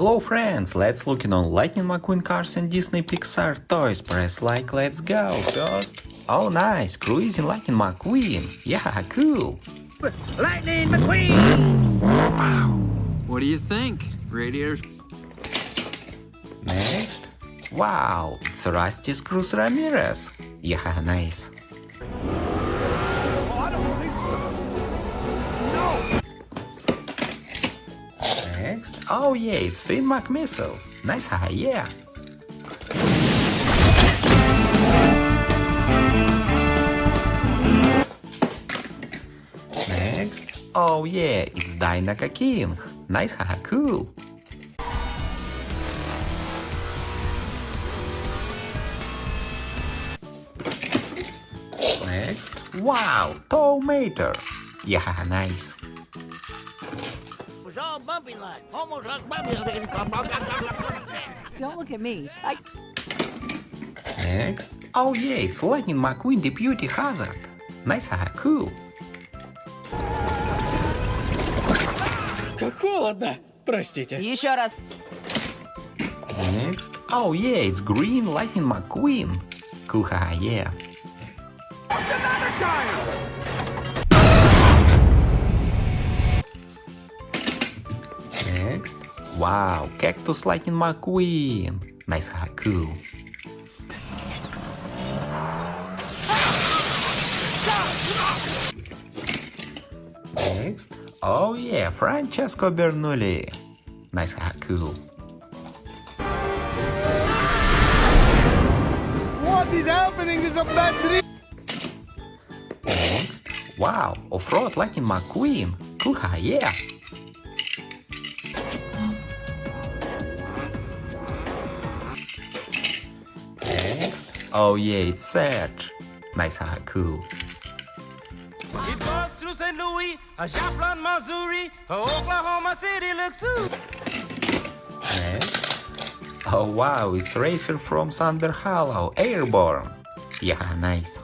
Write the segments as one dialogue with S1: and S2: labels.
S1: Hello friends, let's looking on Lightning McQueen cars and Disney Pixar toys. Press like, let's go. First, oh nice, cruising Lightning McQueen. Yeah, cool.
S2: Lightning McQueen!
S3: Wow. What do you think? Radiators?
S1: Next, wow, it's Rusty's Cruz Ramirez. Yeah, nice.
S2: Oh, I don't think so. No!
S1: Next, oh yeah, it's Finn McMissile. Nice, haha, yeah. Next, oh yeah, it's Dynaka King. Nice, haha, cool. Next, wow, Tow Mater. Yeah, nice.
S2: It was all bumpy like, almost like bumpy.
S4: Don't look at me.
S1: Next, oh yeah, it's Lightning McQueen Deputy Hazard. Nice, haha, cool.
S5: Как холодно! Простите.
S4: Еще раз.
S1: Next, oh yeah, it's Green Lightning McQueen. Cool, haha, yeah.
S2: Another tire!
S1: Next, wow, Cactus Lightning McQueen. Nice, haha, cool. Next, oh yeah, Francesco Bernoulli. Nice, haha, cool.
S2: What is happening? There's a bad dream!
S1: Next, wow, Off-Road Lightning McQueen. Cool, haha, yeah. Next, oh yeah, it's Serge. Nice, haha, cool.
S6: It was through St. Louis, a Joplin, Missouri, Oklahoma City looks
S1: Next, oh wow, it's Racer from Thunder Hollow, Airborne. Yeah, nice.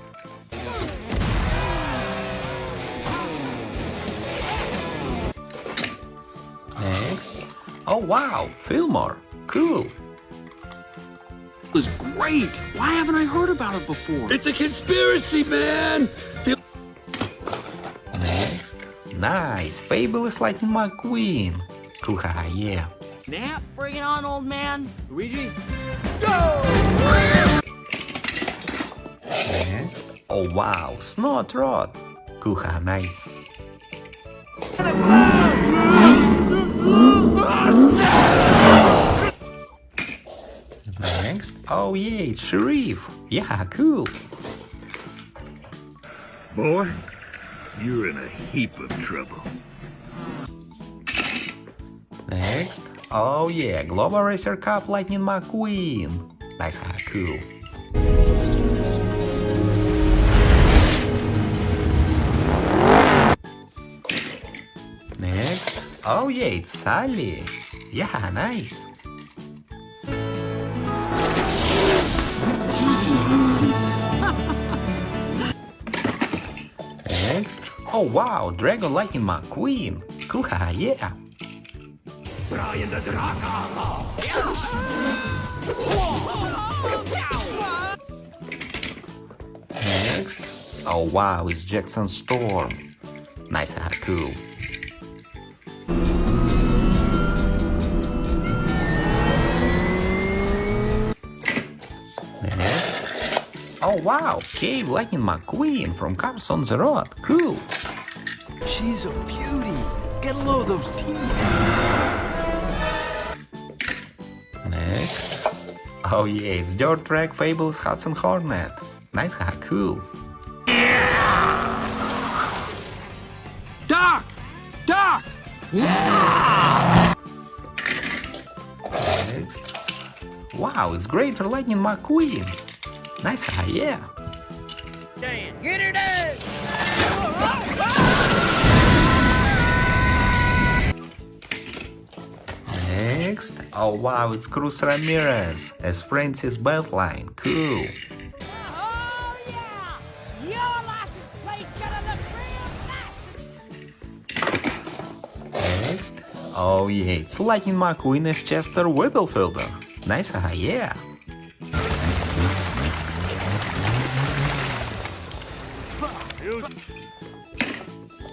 S1: Next, oh wow, Fillmore. Cool.
S3: It was great. Why haven't I heard about it before?
S5: It's a conspiracy, man!
S1: Next, nice, Fabulous Lightning McQueen. Cool, haha, yeah.
S4: Nap, bring it on, old man.
S3: Luigi?
S1: Next, oh wow, Snot Rod. Cool, haha, nice. Next, oh yeah, it's Sheriff. Yeah, cool.
S7: Boy, you're in a heap of trouble.
S1: Next, oh yeah, Global Racer Cup Lightning McQueen. Nice, haha, cool. Next, oh yeah, it's Sally. Yeah, nice. Next, oh wow, Dragon Lightning McQueen. Cool, haha, yeah. Next, oh wow, it's Jackson Storm. Nice, haha, cool. Next, oh wow, Cave Lightning McQueen from Cars on the Road. Cool.
S5: She's a beauty. Get a load of those teeth.
S1: Next, oh yeah, it's Dirt Track Fabulous Hudson Hornet. Nice, haha, cool.
S3: Doc! Doc!
S1: Next, wow, it's Greater Lightning McQueen. Nice, haha, yeah.
S2: Dan, get her done!
S1: Next, oh wow, it's Cruz Ramirez as Francis Beltline. Cool.
S4: Oh, yeah! Your license plate's gonna look real nice.
S1: Next, oh Oh yeah, it's Lightning McQueen as Chester Whipplefielder. Nice, haha, yeah.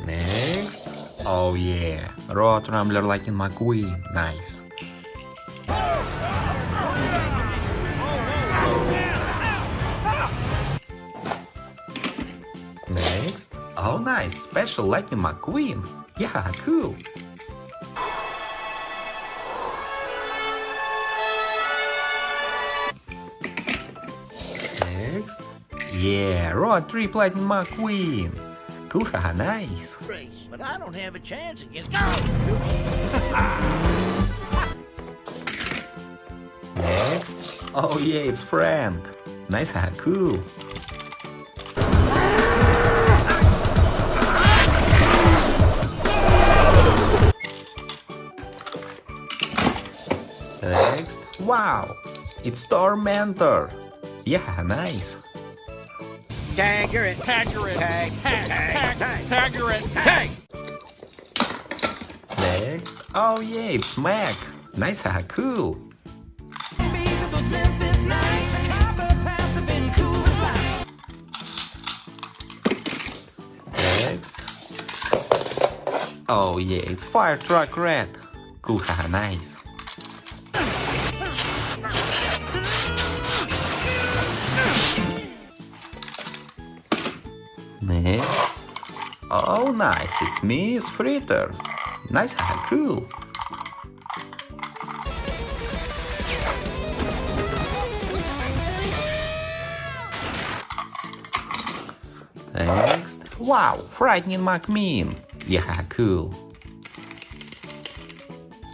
S1: Next. Oh yeah, Road Rambler Lightning McQueen. Nice. Next. Oh nice, Special Lightning McQueen. Yeah, cool. Next. Yeah, Road Trip Lightning McQueen. Cool, haha, nice.
S2: Race, but I don't have a chance against.
S1: Next. Oh yeah, it's Frank. Nice, haha, cool. Next. Wow, it's Tormentor. Yeah, nice.
S2: Tagger it.
S3: Tagger it.
S2: Tag,
S3: Tag,
S2: tag,
S3: tag,
S2: tag.
S3: tagger it. Tag.
S1: Next. Oh yeah, it's Mac. Nice, haha, cool. Next. Oh yeah, it's Fire Truck Red. Cool, haha, nice. Next. Oh nice, it's Miss Fritter. Nice, haha, cool. Next. Wow, Frightening McQueen. Yeah, cool.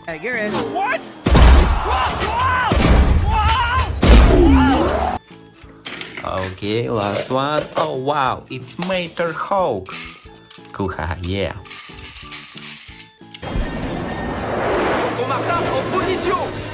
S2: Tagger it.
S3: What?
S1: Okay, last one. Oh wow, it's Mater Hawk. Cool, haha, yeah.
S3: On m'attrape en position.